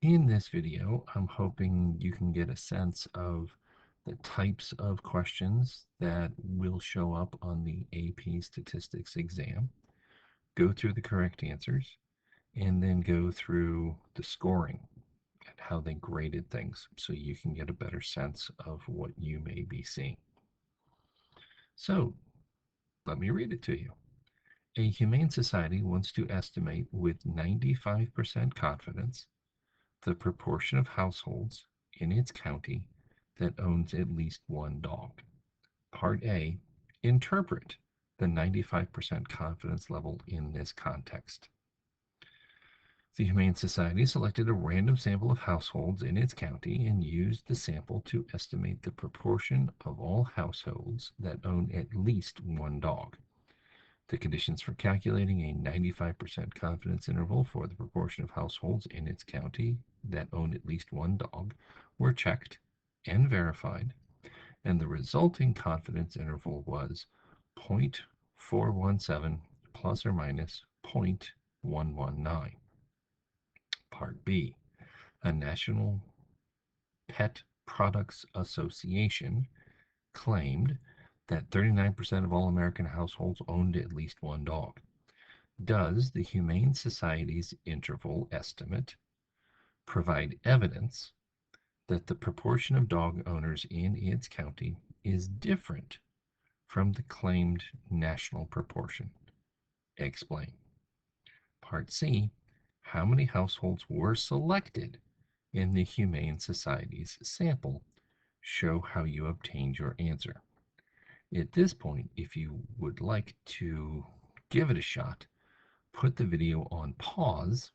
In this video, I'm hoping you can get a sense of the types of questions that will show up on the AP statistics exam, go through the correct answers, and then go through the scoring and how they graded things so you can get a better sense of what you may be seeing. So, let me read it to you. A humane society wants to estimate with 95% confidence the proportion of households in its county that owns at least one dog. Part A, interpret the 95% confidence level in this context. The Humane Society selected a random sample of households in its county and used the sample to estimate the proportion of all households that own at least one dog. The conditions for calculating a 95% confidence interval for the proportion of households in its county that own at least one dog were checked and verified, and the resulting confidence interval was 0.417 plus or minus 0.119. Part B, a National Pet Products Association claimed that 39% of all American households owned at least one dog. Does the Humane Society's interval estimate provide evidence that the proportion of dog owners in its county is different from the claimed national proportion? Explain. Part C, how many households were selected in the Humane Society's sample? Show how you obtained your answer. At this point, if you would like to give it a shot, put the video on pause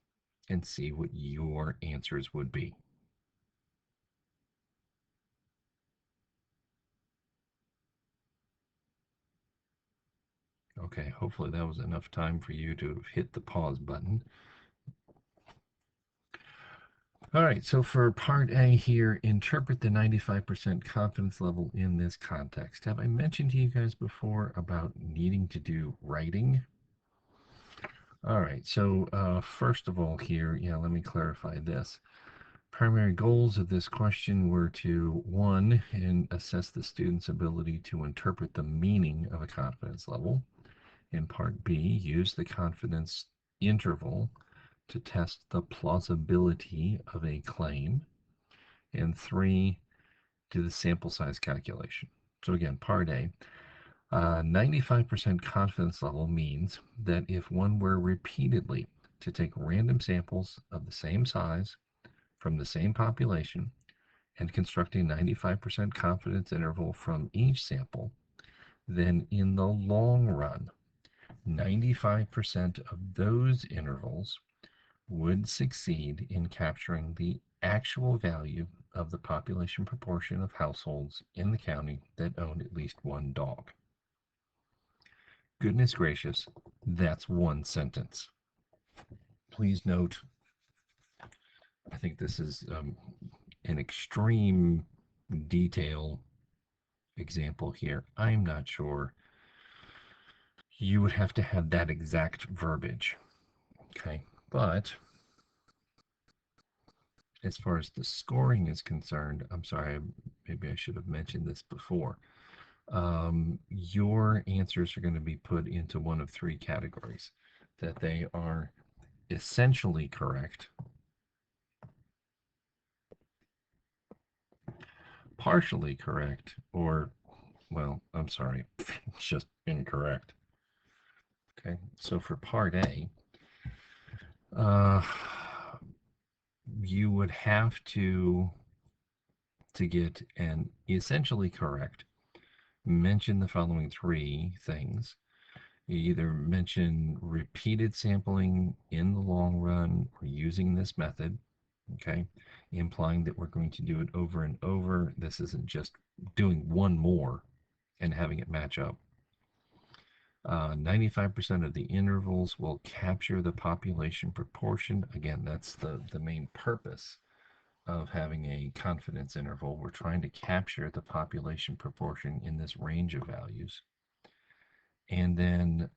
and see what your answers would be. Okay, hopefully that was enough time for you to hit the pause button. All right, so for part A here, interpret the 95% confidence level in this context. Have I mentioned to you guys before about needing to do writing? All right, so first of all here, let me clarify this. Primary goals of this question were to, one, assess the student's ability to interpret the meaning of a confidence level. In part B, use the confidence interval to test the plausibility of a claim. And three, do the sample size calculation. So again, part A, 95% confidence level means that if one were repeatedly to take random samples of the same size from the same population and construct a 95% confidence interval from each sample, then in the long run, 95% of those intervals would succeed in capturing the actual value of the population proportion of households in the county that own at least one dog. Goodness gracious, that's one sentence. Please note, I think this is an extreme detail example here. I'm not sure you would have to have that exact verbiage. Okay, but as far as the scoring is concerned, I'm sorry, maybe I should have mentioned this before. Your answers are going to be put into one of three categories: that they are essentially correct, partially correct, or, well, I'm sorry, it's just incorrect. Okay, so for part A, uh, you would have to get an essentially correct, mention the following three things. You either mention repeated sampling in the long run or using this method, okay, implying that we're going to do it over and over. This isn't just doing one more and having it match up. 95% of the intervals will capture the population proportion. Again, that's the main purpose of having a confidence interval. We're trying to capture the population proportion in this range of values. And then,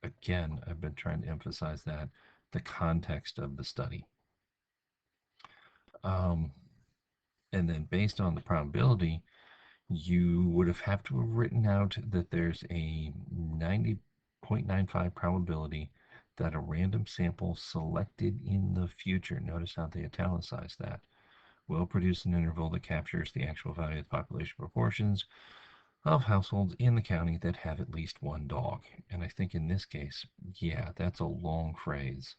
again, I've been trying to emphasize that the context of the study. Um, and then based on the probability, you would have to have written out that there's a 90.95 probability that a random sample selected in the future, notice how they italicized that, will produce an interval that captures the actual value of the population proportions of households in the county that have at least one dog. And I think in this case, yeah, that's a long phrase.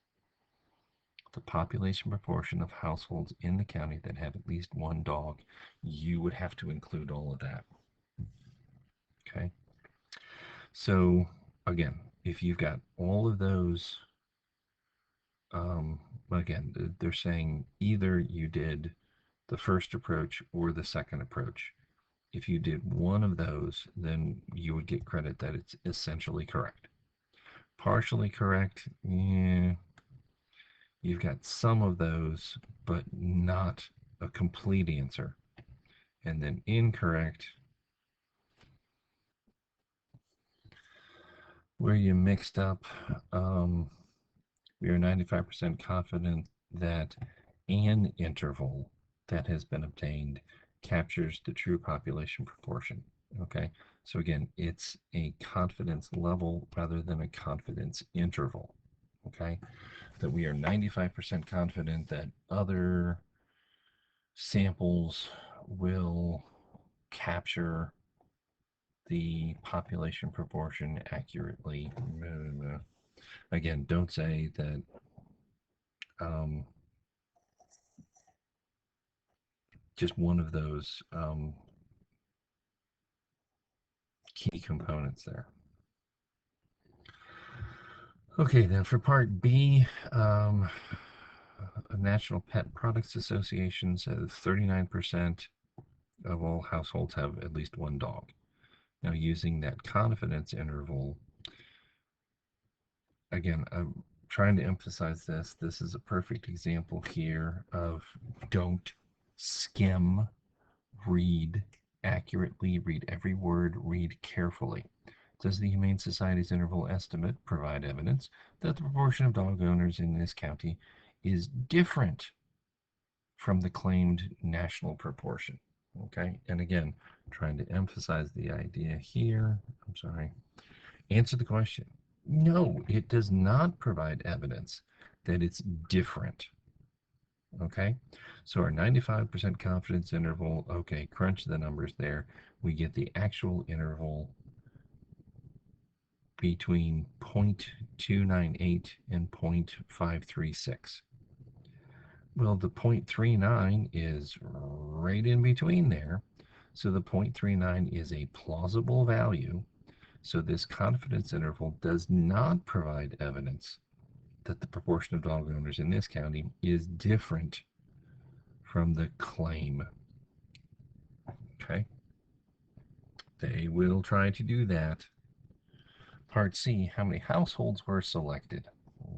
The population proportion of households in the county that have at least one dog, you would have to include all of that. Okay. So again, if you've got all of those, um, again, they're saying either you did the first approach or the second approach. If you did one of those, then you would get credit that it's essentially correct. Partially correct, yeah, you've got some of those, but not a complete answer. And then incorrect, where you mixed up, um, we are 95% confident that an interval that has been obtained captures the true population proportion. Okay, so again, it's a confidence level rather than a confidence interval. Okay, that we are 95% confident that other samples will capture the population proportion accurately. Again, don't say that um, just one of those key components there. Okay, then for part B, National Pet Products Association says 39% of all households have at least one dog. Now, using that confidence interval, again, I'm trying to emphasize this. This is a perfect example here of don't skim, read accurately, read every word, read carefully. Does the Humane Society's interval estimate provide evidence that the proportion of dog owners in this county is different from the claimed national proportion? Okay, and again, trying to emphasize the idea here. I'm sorry. Answer the question. No, it does not provide evidence that it's different. Okay, so our 95% confidence interval, okay, crunch the numbers there. We get the actual interval between 0.298 and 0.536. Well, the 0.39 is right in between there. So the 0.39 is a plausible value. So this confidence interval does not provide evidence that the proportion of dog owners in this county is different from the claim. Okay. They will try to do that. Part C, how many households were selected?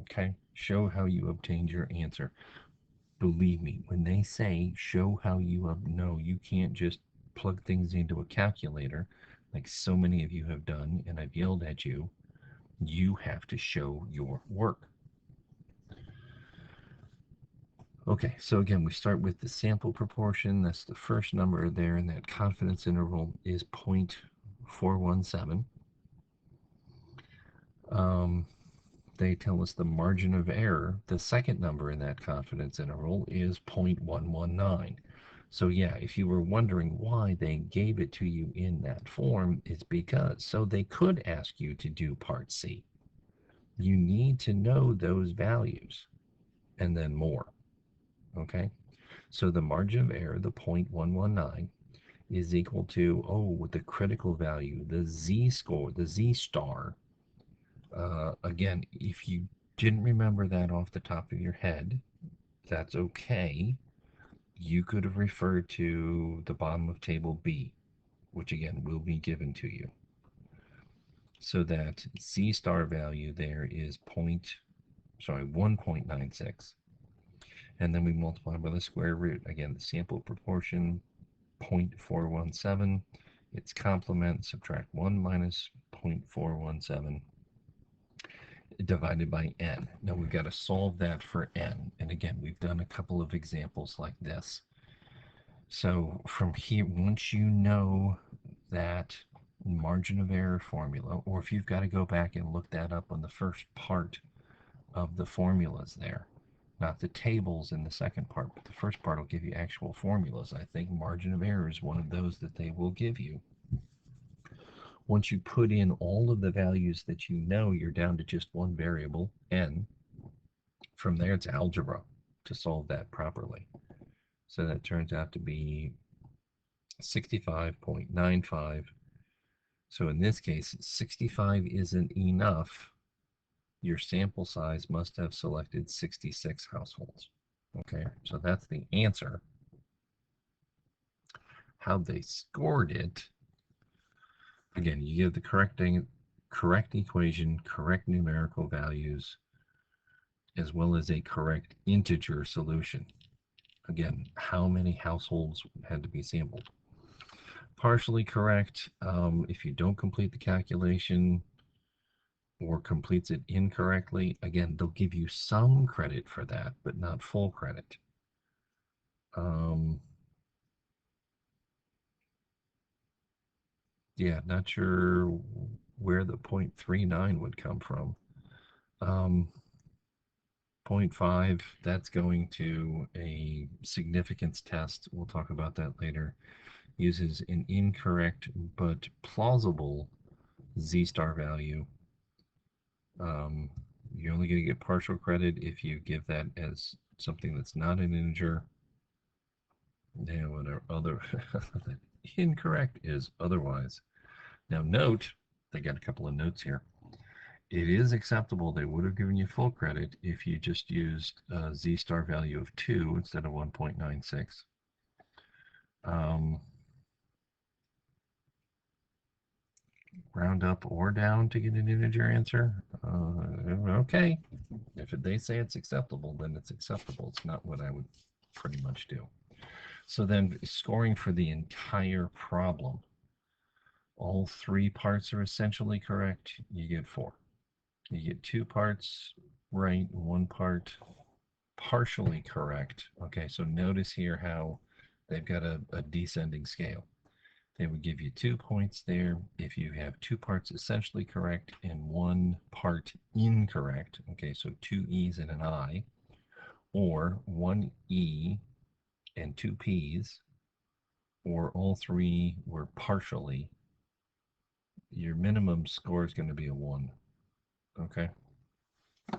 Okay. Show how you obtained your answer. Believe me, when they say show how you no, you can't just plug things into a calculator like so many of you have done, and I've yelled at you. You have to show your work. Okay, so again, we start with the sample proportion. That's the first number there, and that confidence interval is 0.417. Um, they tell us the margin of error, the second number in that confidence interval, is 0.119. So yeah, if you were wondering why they gave it to you in that form, it's because so they could ask you to do part C. You need to know those values and then more. Okay, so the margin of error, the 0.119, is equal to, oh, the critical value, the z score, the z star. Again, if you didn't remember that off the top of your head, that's okay. You could have referred to the bottom of table B, which again will be given to you. So that z star value there is 1.96. And then we multiply by the square root. Again, the sample proportion, 0.417. Its complement, subtract 1 minus 0.417. divided by n. Now we've got to solve that for n. And again, we've done a couple of examples like this. So from here, once you know that margin of error formula, or if you've got to go back and look that up on the first part of the formulas there, not the tables in the second part, but the first part will give you actual formulas. I think margin of error is one of those that they will give you. Once you put in all of the values that you know, you're down to just one variable, n. From there, it's algebra to solve that properly. So that turns out to be 65.95. So in this case, 65 isn't enough. Your sample size must have selected 66 households. Okay, so that's the answer. How they scored it, again, you give the correct equation, correct numerical values, as well as a correct integer solution. Again, how many households had to be sampled? Partially correct. If you don't complete the calculation or completes it incorrectly, again, they'll give you some credit for that, but not full credit. Yeah, not sure where the 0.39 would come from. 0.5, that's going to a significance test. We'll talk about that later. Uses an incorrect but plausible z-star value. You're only going to get partial credit if you give that as something that's not an integer. Now, whatever other incorrect is otherwise. Now, note, they got a couple of notes here. It is acceptable. They would have given you full credit if you just used a z-star value of 2 instead of 1.96. Round up or down to get an integer answer. Okay. If they say it's acceptable, then it's acceptable. It's not what I would pretty much do. So then scoring for the entire problem. All 3 parts are essentially correct. You get 4. You get 2 parts right, 1 part partially correct. Okay, so notice here how they've got a descending scale. They would give you 2 points there if you have 2 parts essentially correct and 1 part incorrect. Okay, so 2 E's and an I, or 1 E and 2 P's, or all 3 were partially. Your minimum score is going to be a 1. Okay.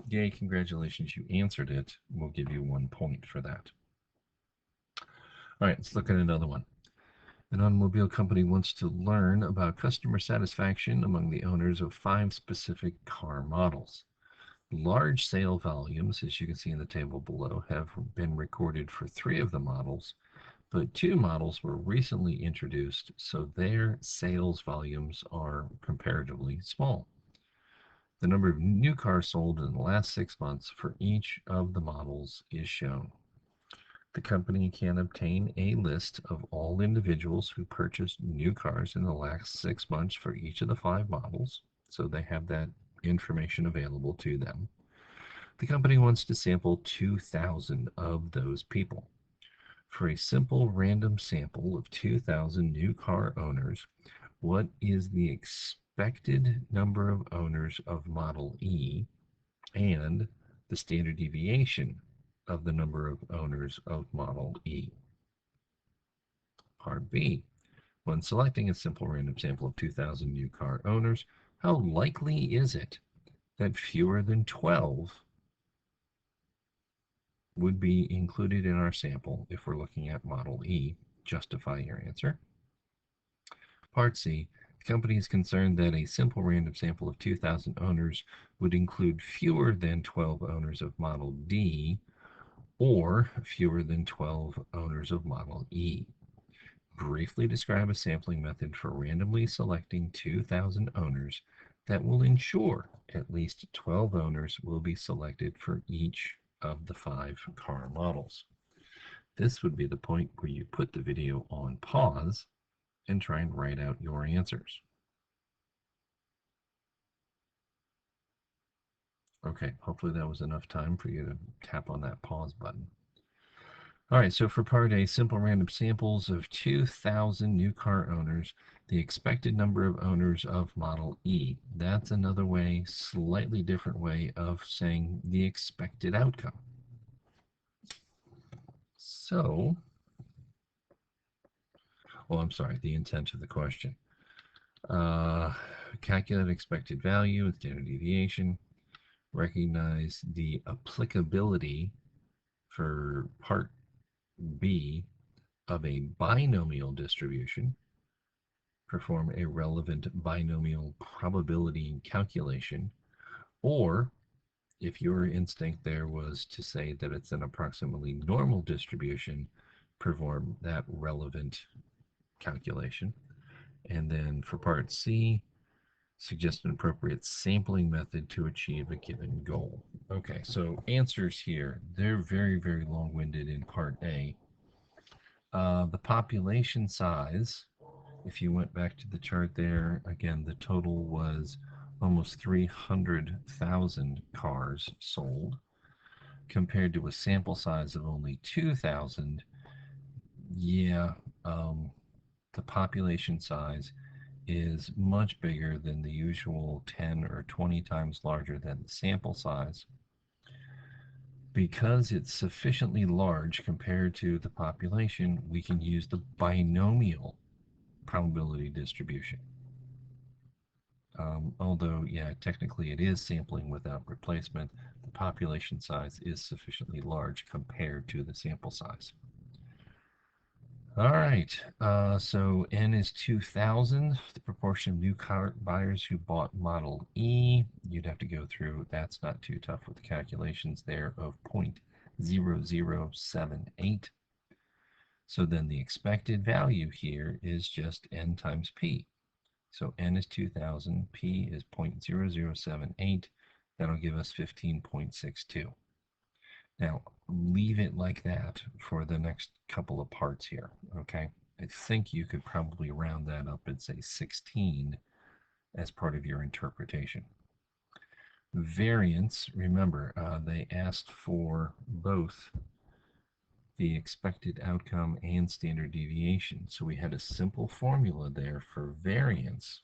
Yay, congratulations, you answered it. We'll give you 1 point for that. All right, let's look at another one. An automobile company wants to learn about customer satisfaction among the owners of 5 specific car models. Large sale volumes, as you can see in the table below, have been recorded for 3 of the models, but 2 models were recently introduced, so their sales volumes are comparatively small. The number of new cars sold in the last 6 months for each of the models is shown. The company can obtain a list of all individuals who purchased new cars in the last 6 months for each of the 5 models, so they have that information available to them. The company wants to sample 2,000 of those people. For a simple random sample of 2,000 new car owners, what is the expected number of owners of Model E and the standard deviation of the number of owners of Model E? Part B. When selecting a simple random sample of 2,000 new car owners, how likely is it that fewer than 12 would be included in our sample if we're looking at Model E? Justify your answer. Part C. The company is concerned that a simple random sample of 2,000 owners would include fewer than 12 owners of Model D or fewer than 12 owners of Model E. Briefly describe a sampling method for randomly selecting 2,000 owners that will ensure at least 12 owners will be selected for each of the 5 car models. This would be the point where you put the video on pause and try and write out your answers. Okay, hopefully that was enough time for you to tap on that pause button. All right, so for part A, simple random samples of 2,000 new car owners, the expected number of owners of Model E. That's another way, slightly different way of saying the expected outcome. So, well, I'm sorry, the intent of the question. Uh, Calculate expected value with standard deviation. Recognize the applicability for part B of a binomial distribution. Perform a relevant binomial probability calculation. Or if your instinct there was to say that it's an approximately normal distribution, perform that relevant calculation. And then for part C, suggest an appropriate sampling method to achieve a given goal. Okay, so answers here, they're very, very long-winded in part A. The population size, if you went back to the chart there, again, the total was almost 300,000 cars sold compared to a sample size of only 2,000. Yeah, um, the population size is much bigger than the usual 10 or 20 times larger than the sample size. Because it's sufficiently large compared to the population, we can use the binomial probability distribution. Although, yeah, technically it is sampling without replacement, the population size is sufficiently large compared to the sample size. All right, so N is 2,000, the proportion of new car buyers who bought Model E. You'd have to go through, that's not too tough with the calculations there, of 0.0078. So then the expected value here is just N times P. So N is 2,000, P is 0.0078. That'll give us 15.62. Now, leave it like that for the next couple of parts here, okay? I think you could probably round that up and say 16 as part of your interpretation. Variance, remember, they asked for both the expected outcome and standard deviation. So we had a simple formula there for variance.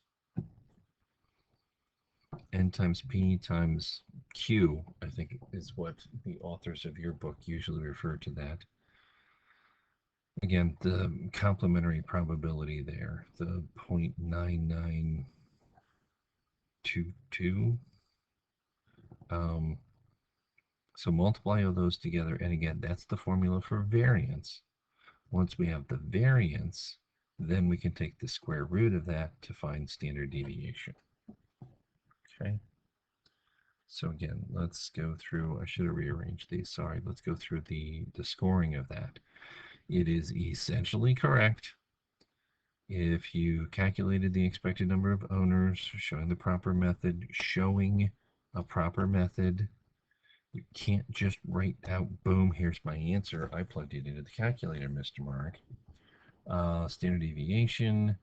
N times P times Q, I think is what the authors of your book usually refer to that. Again, the complementary probability there, the 0.9922. Um, so multiply all those together, and again, that's the formula for variance. Once we have the variance, then we can take the square root of that to find standard deviation. Okay. So again, let's go through, I should have rearranged these, sorry. Let's go through the scoring of that. It is essentially correct if you calculated the expected number of owners, showing the proper method, showing a proper method. You can't just write out, boom, here's my answer. I plugged it into the calculator, Mr. Mark. Standard deviation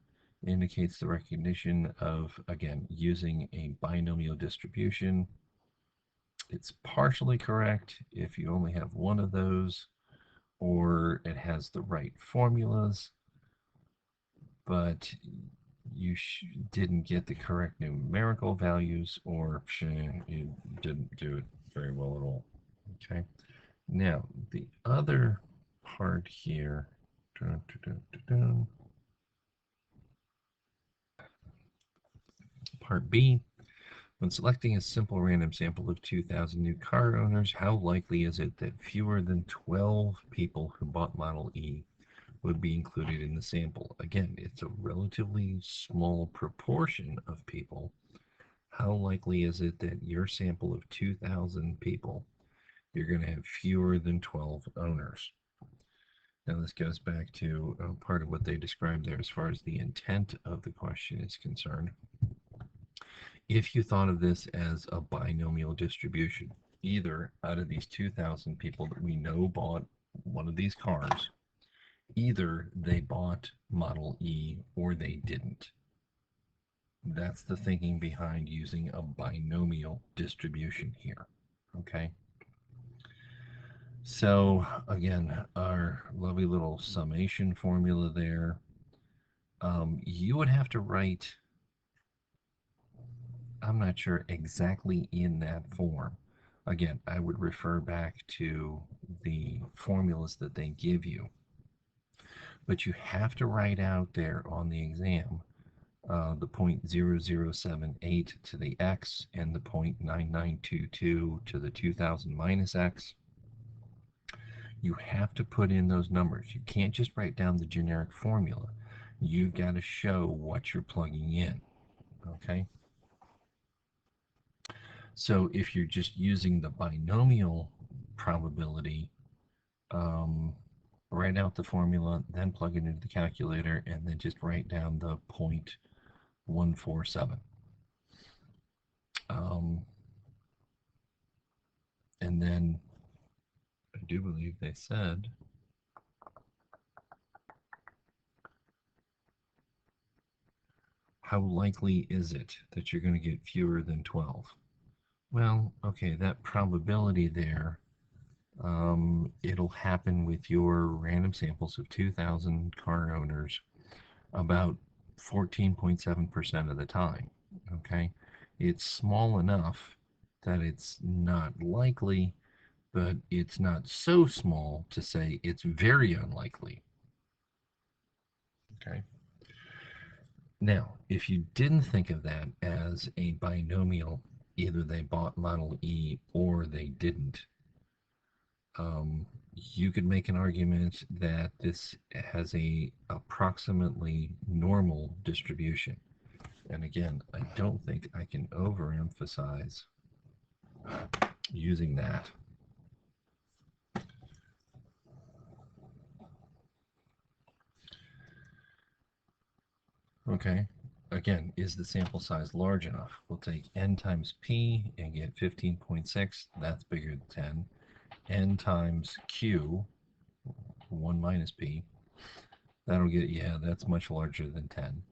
indicates the recognition of, again, using a binomial distribution. It's partially correct if you only have one of those, or it has the right formulas, but you didn't get the correct numerical values, or you didn't do it very well at all. Okay. Now, the other part here, part B, when selecting a simple random sample of 2,000 new car owners, how likely is it that fewer than 12 people who bought Model E would be included in the sample? Again, it's a relatively small proportion of people. How likely is it that your sample of 2,000 people, you're going to have fewer than 12 owners? Now, this goes back to part of what they described there as far as the intent of the question is concerned. If you thought of this as a binomial distribution, either out of these 2,000 people that we know bought one of these cars, either they bought Model E or they didn't. That's the thinking behind using a binomial distribution here. Okay, so again, our lovely little summation formula there. You would have to write, I'm not sure exactly in that form. Again, I would refer back to the formulas that they give you. But you have to write out there on the exam the 0.0078 to the x and the 0.9922 to the 2000 minus x. You have to put in those numbers. You can't just write down the generic formula. You've got to show what you're plugging in. Okay? So if you're just using the binomial probability, um, write out the formula, then plug it into the calculator, and then just write down the 0.147. Um, and then I do believe they said, how likely is it that you're going to get fewer than 12? Well, okay, that probability there, it'll happen with your random samples of 2,000 car owners about 14.7% of the time. Okay, it's small enough that it's not likely, but it's not so small to say it's very unlikely. Okay. Now, if you didn't think of that as a binomial, either they bought Model E or they didn't, you could make an argument that this has a approximately normal distribution. And again, I don't think I can overemphasize using that. Okay, again, is the sample size large enough? We'll take n times p and get 15.6. That's bigger than 10. N times q, 1 minus p, that'll get, yeah, that's much larger than 10.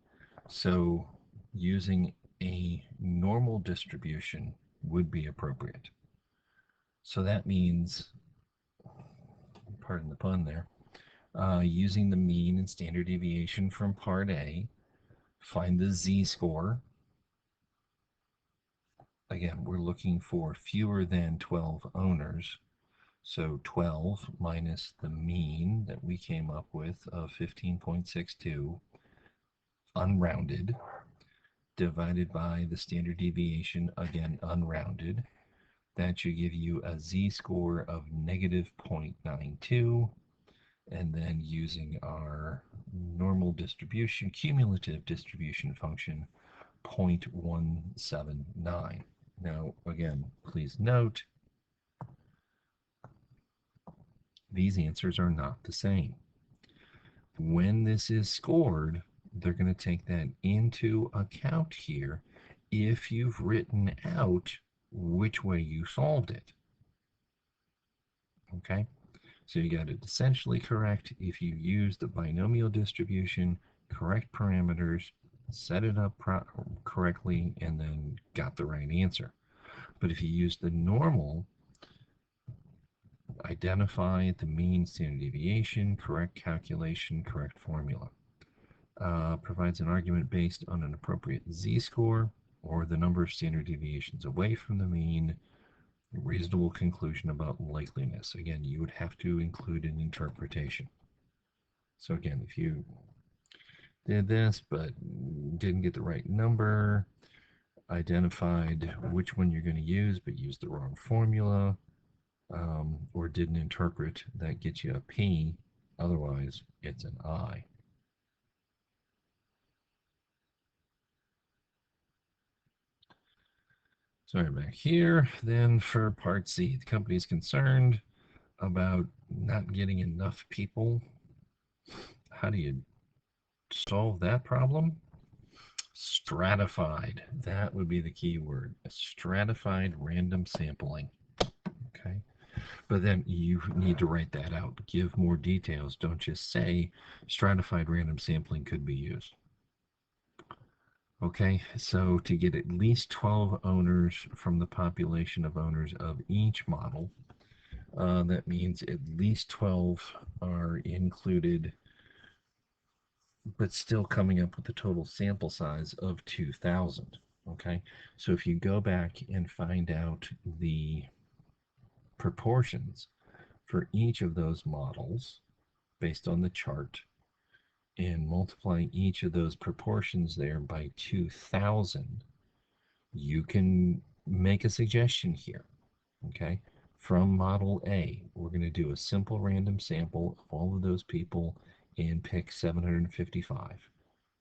So using a normal distribution would be appropriate. So that means, pardon the pun there, using the mean and standard deviation from part A, find the z-score. Again, we're looking for fewer than 12 owners. So 12 minus the mean that we came up with of 15.62, unrounded, divided by the standard deviation, again unrounded. That should give you a z-score of negative 0.92. And then using our normal distribution, cumulative distribution function, 0.179. Now, again, please note, these answers are not the same. When this is scored, they're going to take that into account here if you've written out which way you solved it. Okay? So you got it essentially correct if you use the binomial distribution, correct parameters, set it up correctly, and then got the right answer. But if you use the normal, identify the mean, standard deviation, correct calculation, correct formula. Provides an argument based on an appropriate z-score or the number of standard deviations away from the mean, reasonable conclusion about likeliness. Again, you would have to include an interpretation. So again, if you did this but didn't get the right number, identified which one you're going to use but used the wrong formula, or didn't interpret, that gets you a P. Otherwise, it's an I. Sorry, back here. Then for part C, the company is concerned about not getting enough people. How do you solve that problem? Stratified. That would be the key word. Stratified random sampling. Okay. But then you need to write that out. Give more details. Don't just say stratified random sampling could be used. Okay, so to get at least 12 owners from the population of owners of each model, that means at least 12 are included, but still coming up with a total sample size of 2,000. Okay, so if you go back and find out the proportions for each of those models based on the chart and multiply each of those proportions there by 2,000, you can make a suggestion here. Okay, from model A, we're going to do a simple random sample of all of those people and pick 755.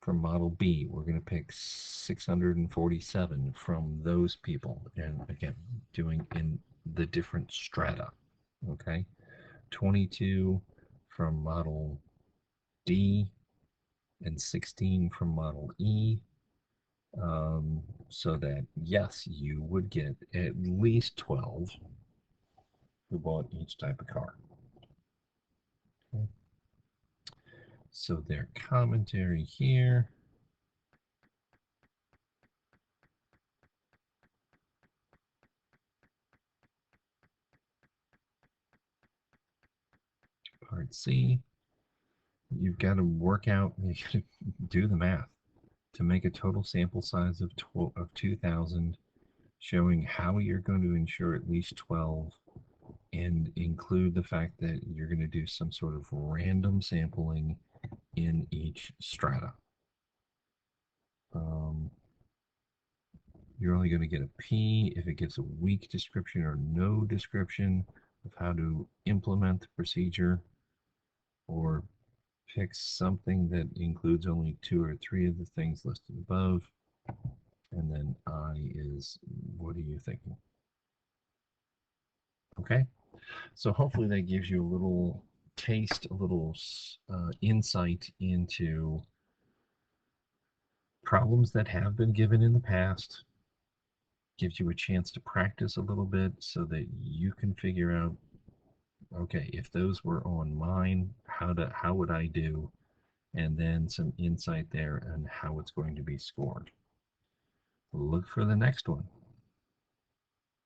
From model B, we're going to pick 647 from those people. And again, doing in the different strata. Okay, 22 from model D and 16 from model E. So that, yes, you would get at least 12 who bought each type of car. Okay. So their commentary here. Part C, you've got to work out, you got to do the math to make a total sample size of 2,000, showing how you're going to ensure at least 12 and include the fact that you're going to do some sort of random sampling in each strata. Um, you're only going to get a P if it gives a weak description or no description of how to implement the procedure, or pick something that includes only 2 or 3 of the things listed above. And then I is, what are you thinking? Okay, so hopefully that gives you a little taste, a little insight into problems that have been given in the past, gives you a chance to practice a little bit so that you can figure out, okay, if those were on mine, how would I do? And then some insight there on how it's going to be scored. Look for the next one.